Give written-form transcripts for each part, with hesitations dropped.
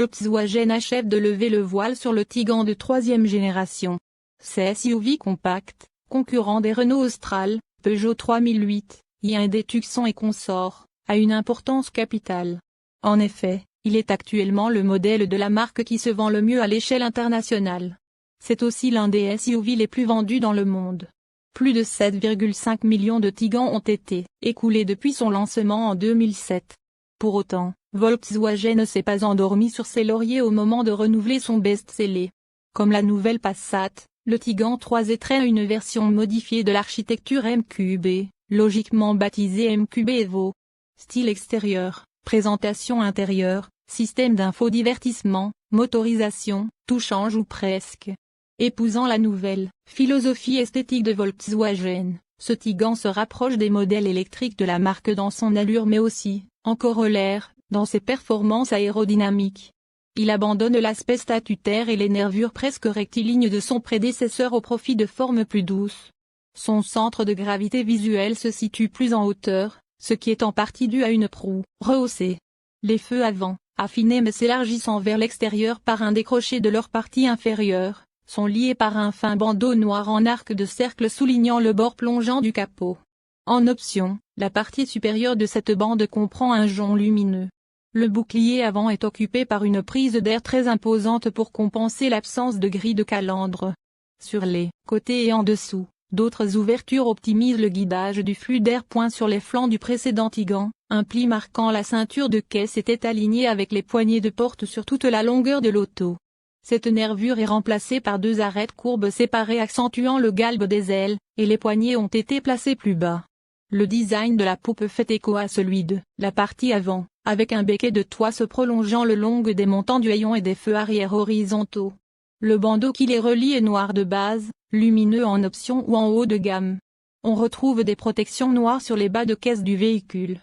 Volkswagen achève de lever le voile sur le Tiguan de troisième génération. Ce SUV compact, concurrent des Renault Austral, Peugeot 3008, Hyundai Tucson et consorts, a une importance capitale. En effet, il est actuellement le modèle de la marque qui se vend le mieux à l'échelle internationale. C'est aussi l'un des SUV les plus vendus dans le monde. Plus de 7,5 millions de Tiguan ont été écoulés depuis son lancement en 2007. Pour autant, Volkswagen ne s'est pas endormi sur ses lauriers au moment de renouveler son best-seller. Comme la nouvelle Passat, le Tiguan 3 est très une version modifiée de l'architecture MQB, logiquement baptisée MQB Evo. Style extérieur, présentation intérieure, système d'infodivertissement, motorisation, tout change ou presque. Épousant la nouvelle philosophie esthétique de Volkswagen, ce Tiguan se rapproche des modèles électriques de la marque dans son allure mais aussi, en corollaire, dans ses performances aérodynamiques. Il abandonne l'aspect statutaire et les nervures presque rectilignes de son prédécesseur au profit de formes plus douces. Son centre de gravité visuelle se situe plus en hauteur, ce qui est en partie dû à une proue rehaussée. Les feux avant, affinés mais s'élargissant vers l'extérieur par un décroché de leur partie inférieure, sont liés par un fin bandeau noir en arc de cercle soulignant le bord plongeant du capot. En option, la partie supérieure de cette bande comprend un jonc lumineux. Le bouclier avant est occupé par une prise d'air très imposante pour compenser l'absence de grille de calandre. Sur les côtés et en dessous, d'autres ouvertures optimisent le guidage du flux d'air. Sur les flancs du précédent Tiguan, un pli marquant la ceinture de caisse était aligné avec les poignées de porte sur toute la longueur de l'auto. Cette nervure est remplacée par deux arêtes courbes séparées accentuant le galbe des ailes, et les poignées ont été placées plus bas. Le design de la poupe fait écho à celui de la partie avant, avec un becquet de toit se prolongeant le long des montants du hayon et des feux arrière horizontaux. Le bandeau qui les relie est noir de base, lumineux en option ou en haut de gamme. On retrouve des protections noires sur les bas de caisse du véhicule.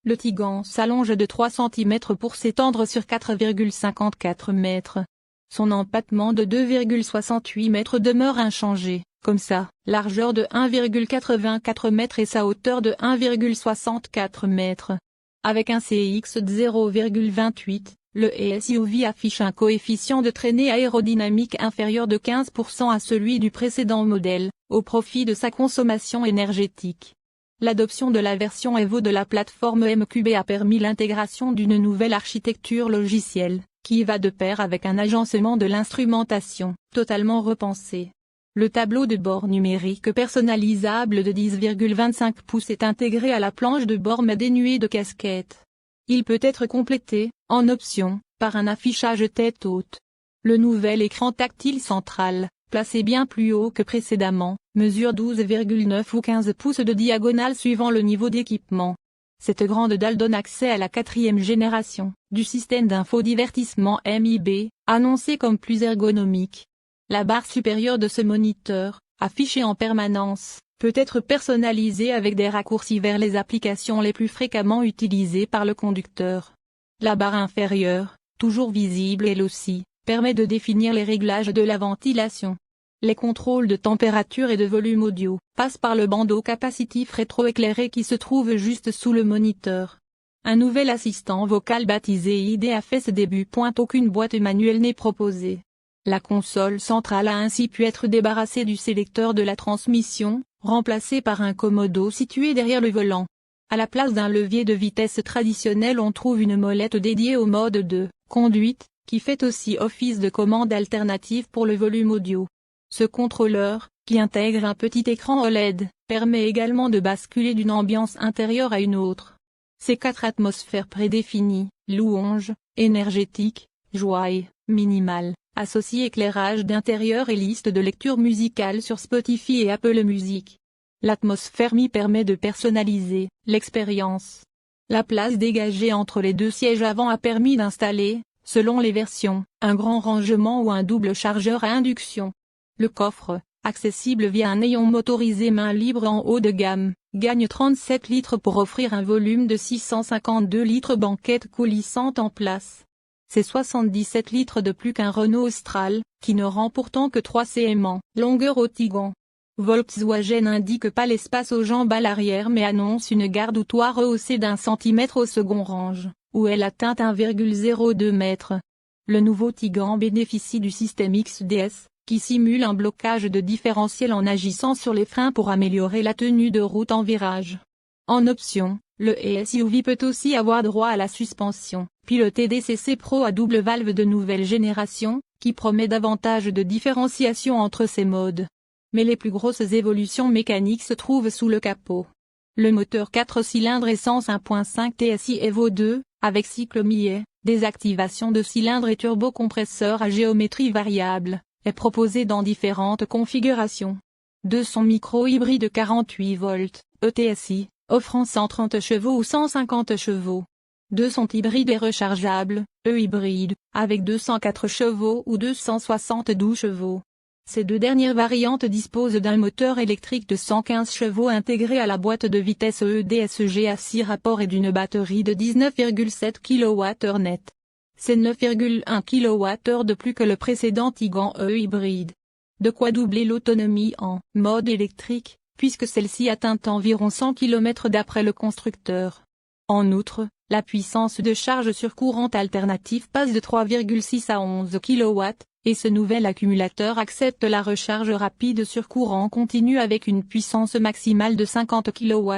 Le Tiguan s'allonge de 3 cm pour s'étendre sur 4,54 m. Son empattement de 2,68 m demeure inchangé, comme sa largeur de 1,84 m et sa hauteur de 1,64 m. Avec un CX de 0,28, le SUV affiche un coefficient de traînée aérodynamique inférieur de 15% à celui du précédent modèle, au profit de sa consommation énergétique. L'adoption de la version Evo de la plateforme MQB a permis l'intégration d'une nouvelle architecture logicielle, qui va de pair avec un agencement de l'instrumentation totalement repensé. Le tableau de bord numérique personnalisable de 10,25 pouces est intégré à la planche de bord mais dénué de casquette. Il peut être complété, en option, par un affichage tête haute. Le nouvel écran tactile central, placé bien plus haut que précédemment, mesure 12,9 ou 15 pouces de diagonale suivant le niveau d'équipement. Cette grande dalle donne accès à la 4e génération du système d'infodivertissement MIB, annoncé comme plus ergonomique. La barre supérieure de ce moniteur, affichée en permanence, peut être personnalisée avec des raccourcis vers les applications les plus fréquemment utilisées par le conducteur. La barre inférieure, toujours visible elle aussi, permet de définir les réglages de la ventilation. Les contrôles de température et de volume audio passent par le bandeau capacitif rétroéclairé qui se trouve juste sous le moniteur. Un nouvel assistant vocal baptisé ID a fait ses débuts. Aucune boîte manuelle n'est proposée. La console centrale a ainsi pu être débarrassée du sélecteur de la transmission, remplacée par un commodo situé derrière le volant. À la place d'un levier de vitesse traditionnel on trouve une molette dédiée au mode de conduite, qui fait aussi office de commande alternative pour le volume audio. Ce contrôleur, qui intègre un petit écran OLED, permet également de basculer d'une ambiance intérieure à une autre. Ces 4 atmosphères prédéfinies, louange, énergétique, joie et minimale, associent éclairage d'intérieur et liste de lecture musicale sur Spotify et Apple Music. L'atmosphère Mi permet de personnaliser l'expérience. La place dégagée entre les deux sièges avant a permis d'installer, selon les versions, un grand rangement ou un double chargeur à induction. Le coffre, accessible via un ayon motorisé main libre en haut de gamme, gagne 37 litres pour offrir un volume de 652 litres banquette coulissante en place. C'est 77 litres de plus qu'un Renault Austral, qui ne rend pourtant que 3 cm en longueur au Tiguan. Volkswagen indique pas l'espace aux jambes à l'arrière mais annonce une garde ou toit rehaussée d'1 cm au second range, où elle atteint 1,02 m. Le nouveau Tigан bénéficie du système XDS, qui simule un blocage de différentiel en agissant sur les freins pour améliorer la tenue de route en virage. En option, le SUV peut aussi avoir droit à la suspension pilotée DCC Pro à double valve de nouvelle génération, qui promet davantage de différenciation entre ces modes. Mais les plus grosses évolutions mécaniques se trouvent sous le capot. Le moteur 4 cylindres essence 1.5 TSI Evo 2, avec cycle millet, désactivation de cylindres et turbocompresseur à géométrie variable, est proposé dans différentes configurations. 2 son micro-hybride 48 volts, ETSI, offrant 130 chevaux ou 150 chevaux. 2 sont hybrides et rechargeables, E-hybride, avec 204 chevaux ou 272 chevaux. Ces deux dernières variantes disposent d'un moteur électrique de 115 chevaux intégré à la boîte de vitesse EDSG à 6 rapports et d'une batterie de 19,7 kWh net. C'est 9,1 kWh de plus que le précédent Tiggan E-hybride. De quoi doubler l'autonomie en mode électrique, puisque celle-ci atteint environ 100 km d'après le constructeur. En outre, la puissance de charge sur courant alternatif passe de 3,6 à 11 kW, et ce nouvel accumulateur accepte la recharge rapide sur courant continu avec une puissance maximale de 50 kW.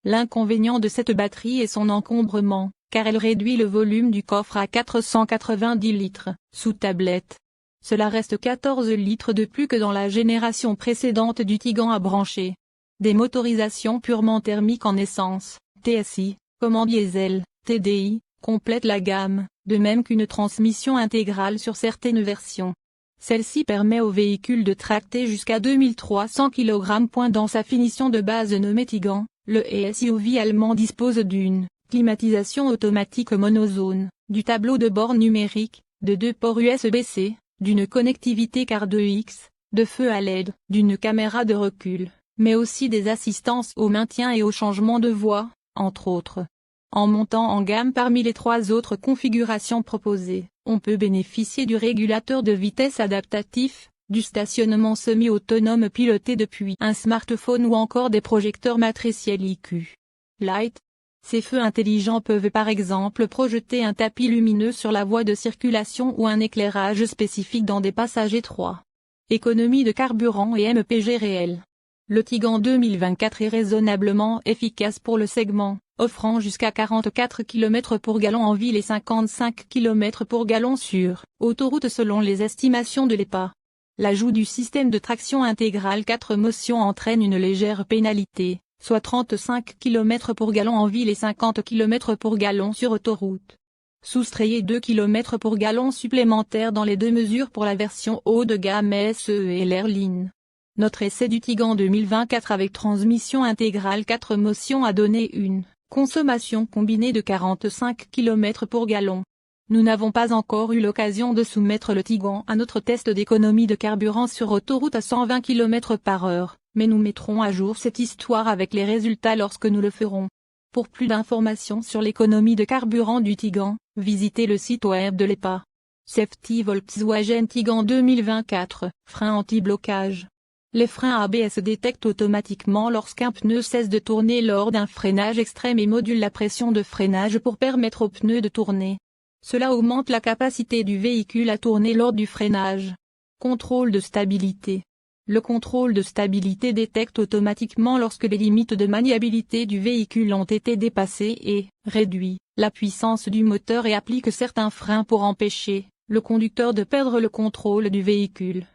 L'inconvénient de cette batterie est son encombrement, car elle réduit le volume du coffre à 490 litres, sous tablette. Cela reste 14 litres de plus que dans la génération précédente du Tiggan à brancher. Des motorisations purement thermiques en essence, TSI, comme en diesel, TDI, complètent la gamme, de même qu'une transmission intégrale sur certaines versions. Celle-ci permet au véhicule de tracter jusqu'à 2300 kg. Dans sa finition de base nommée Tiggan, le SUV allemand dispose d'une climatisation automatique monozone, du tableau de bord numérique, de 2 ports USB-C, d'une connectivité Car 2X, de feux à LED, d'une caméra de recul, mais aussi des assistances au maintien et au changement de voie, entre autres. En montant en gamme parmi les 3 autres configurations proposées, on peut bénéficier du régulateur de vitesse adaptatif, du stationnement semi-autonome piloté depuis un smartphone ou encore des projecteurs matriciels IQ Light. Ces feux intelligents peuvent par exemple projeter un tapis lumineux sur la voie de circulation ou un éclairage spécifique dans des passages étroits. Économie de carburant et MPG réel. Le Tiggan 2024 est raisonnablement efficace pour le segment, offrant jusqu'à 44 km pour gallon en ville et 55 km pour gallon sur autoroute selon les estimations de l'EPA. L'ajout du système de traction intégrale 4 motions entraîne une légère pénalité, soit 35 km pour gallon en ville et 50 km pour gallon sur autoroute. Soustrayez 2 km pour gallon supplémentaires dans les 2 mesures pour la version haut de gamme SE et l'Airline. Notre essai du Tiggan 2024 avec transmission intégrale 4 motions a donné une consommation combinée de 45 km pour gallon. Nous n'avons pas encore eu l'occasion de soumettre le Tiggan à notre test d'économie de carburant sur autoroute à 120 km/h, mais nous mettrons à jour cette histoire avec les résultats lorsque nous le ferons. Pour plus d'informations sur l'économie de carburant du Tiggan, visitez le site web de l'EPA. Safety Volkswagen Tiggan 2024, frein anti-blocage. Les freins ABS détectent automatiquement lorsqu'un pneu cesse de tourner lors d'un freinage extrême et modulent la pression de freinage pour permettre au pneu de tourner. Cela augmente la capacité du véhicule à tourner lors du freinage. Contrôle de stabilité. Le contrôle de stabilité détecte automatiquement lorsque les limites de maniabilité du véhicule ont été dépassées et réduit la puissance du moteur et applique certains freins pour empêcher le conducteur de perdre le contrôle du véhicule.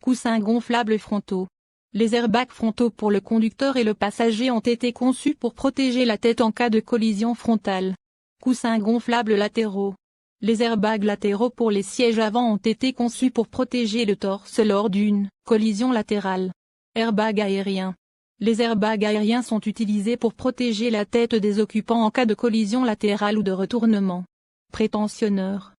Coussins gonflables frontaux. Les airbags frontaux pour le conducteur et le passager ont été conçus pour protéger la tête en cas de collision frontale. Coussins gonflables latéraux. Les airbags latéraux pour les sièges avant ont été conçus pour protéger le torse lors d'une collision latérale. Airbag aérien. Les airbags aériens sont utilisés pour protéger la tête des occupants en cas de collision latérale ou de retournement. Prétensionneurs.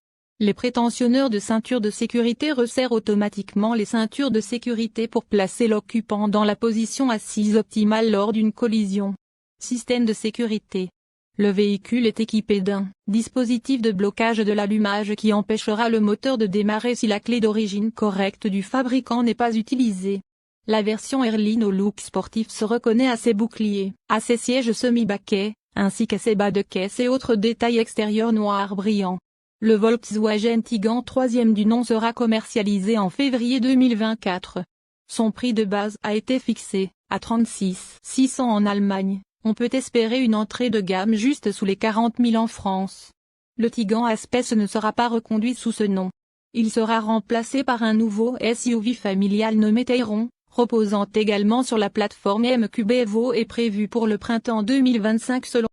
Les prétensionneurs de ceinture de sécurité resserrent automatiquement les ceintures de sécurité pour placer l'occupant dans la position assise optimale lors d'une collision. Système de sécurité. Le véhicule est équipé d'un dispositif de blocage de l'allumage qui empêchera le moteur de démarrer si la clé d'origine correcte du fabricant n'est pas utilisée. La version Airline au look sportif se reconnaît à ses boucliers, à ses sièges semi-baquets, ainsi qu'à ses bas de caisse et autres détails extérieurs noirs brillants. Le Volkswagen Tiguan 3e du nom sera commercialisé en février 2024. Son prix de base a été fixé à 36 600 en Allemagne. On peut espérer une entrée de gamme juste sous les 40 000 en France. Le Tiguan Space ne sera pas reconduit sous ce nom. Il sera remplacé par un nouveau SUV familial nommé Tayron, reposant également sur la plateforme MQB Evo et prévu pour le printemps 2025 selon